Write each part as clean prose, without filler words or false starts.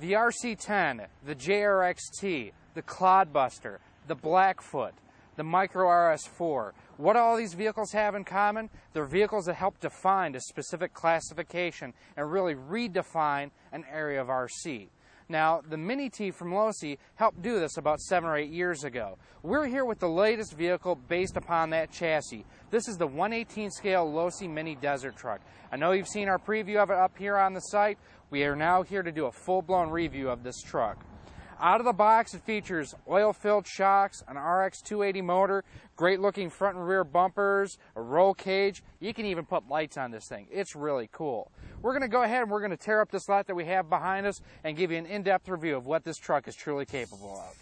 The RC10, the JRXT, the Clodbuster, the Blackfoot, the Micro RS4. What do all these vehicles have in common? They're vehicles that help define a specific classification and really redefine an area of RC. Now, the Mini T from Losi helped do this about 7 or 8 years ago. We're here with the latest vehicle based upon that chassis. This is the 1/18 scale Losi Mini Desert Truck. I know you've seen our preview of it up here on the site. We are now here to do a full-blown review of this truck. Out of the box, it features oil-filled shocks, an RX 280 motor, great-looking front and rear bumpers, a roll cage. You can even put lights on this thing. It's really cool. We're going to go ahead and we're going to tear up this lot that we have behind us and give you an in-depth review of what this truck is truly capable of.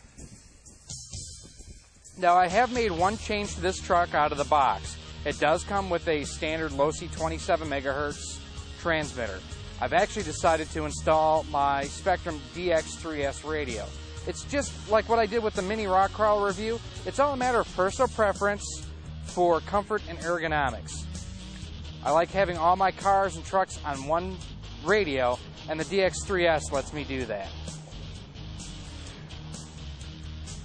Now, I have made one change to this truck out of the box. It does come with a standard Losi 27 megahertz transmitter. I've actually decided to install my Spectrum DX3S radio. It's just like what I did with the Mini Rock Crawl review. It's all a matter of personal preference for comfort and ergonomics. I like having all my cars and trucks on one radio, and the DX3S lets me do that.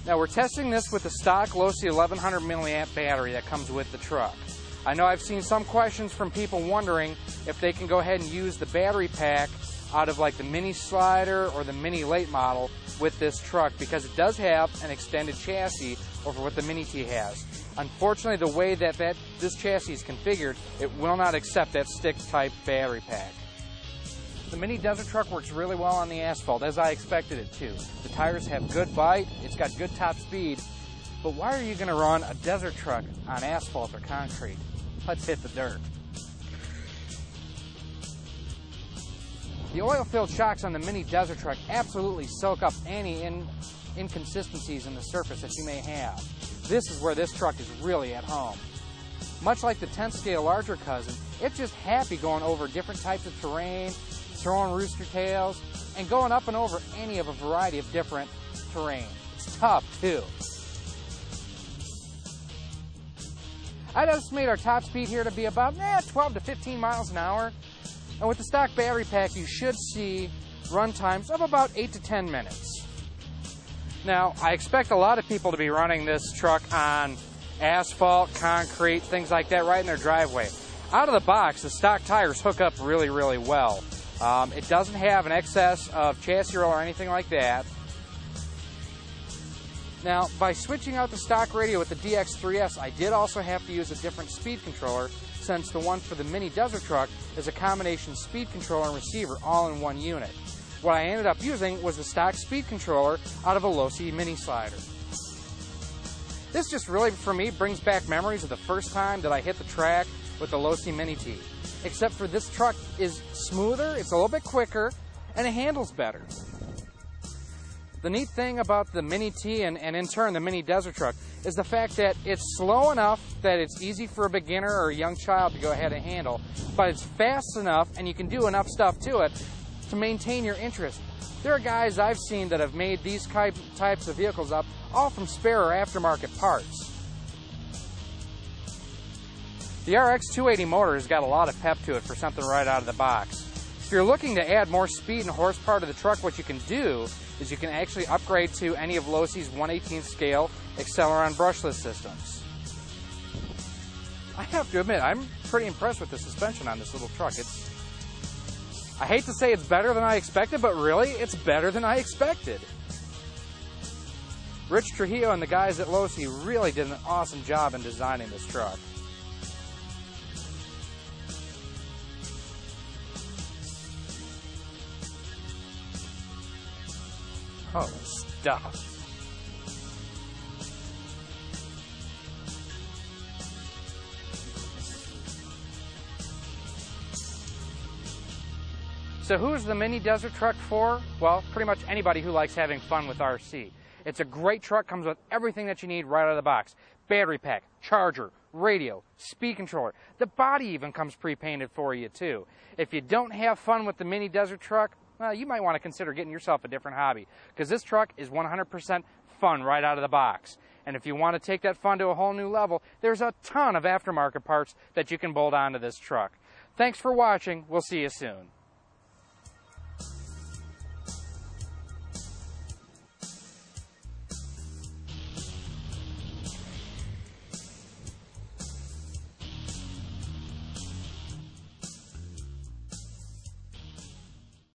Now we're testing this with the stock Losi 1100 milliamp battery that comes with the truck. I know I've seen some questions from people wondering if they can go ahead and use the battery pack out of like the Mini Slider or the Mini Late model with this truck, because it does have an extended chassis over what the Mini T has. Unfortunately, the way that this chassis is configured, it will not accept that stick-type battery pack. The Mini Desert Truck works really well on the asphalt, as I expected it to. The tires have good bite, it's got good top speed, but why are you going to run a desert truck on asphalt or concrete? Let's hit the dirt. The oil-filled shocks on the Mini Desert Truck absolutely soak up any inconsistencies in the surface that you may have. This is where this truck is really at home. Much like the 10th scale larger cousin, it's just happy going over different types of terrain, throwing rooster tails, and going up and over any of a variety of different terrain. It's tough too. I'd estimate our top speed here to be about 12 to 15 miles an hour. And with the stock battery pack, you should see run times of about 8 to 10 minutes. Now, I expect a lot of people to be running this truck on asphalt, concrete, things like that right in their driveway. Out of the box, the stock tires hook up really, really well. It doesn't have an excess of chassis roll or anything like that. Now, by switching out the stock radio with the DX3S, I did also have to use a different speed controller, since the one for the Mini Desert Truck is a combination speed controller and receiver all in one unit. What I ended up using was the stock speed controller out of a Losi Mini Slider. This just really, for me, brings back memories of the first time that I hit the track with the Losi Mini T. Except for this truck is smoother, it's a little bit quicker, and it handles better. The neat thing about the Mini T and in turn the Mini Desert Truck is the fact that it's slow enough that it's easy for a beginner or a young child to go ahead and handle, but it's fast enough and you can do enough stuff to it to maintain your interest. There are guys I've seen that have made these types of vehicles up all from spare or aftermarket parts. The RX 280 motor has got a lot of pep to it for something right out of the box. If you're looking to add more speed and horsepower to the truck, what you can do is you can actually upgrade to any of Losi's 1/18 scale Acceleron brushless systems. I have to admit, I'm pretty impressed with the suspension on this little truck. I hate to say it's better than I expected, but really, it's better than I expected. Rich Trujillo and the guys at Losi really did an awesome job in designing this truck. Oh, stuff. So who's the Mini Desert Truck for? Well, pretty much anybody who likes having fun with RC. It's a great truck, comes with everything that you need right out of the box. Battery pack, charger, radio, speed controller. The body even comes pre-painted for you too. If you don't have fun with the Mini Desert Truck, well, you might want to consider getting yourself a different hobby, because this truck is 100% fun right out of the box. And if you want to take that fun to a whole new level, there's a ton of aftermarket parts that you can bolt onto this truck. Thanks for watching. We'll see you soon.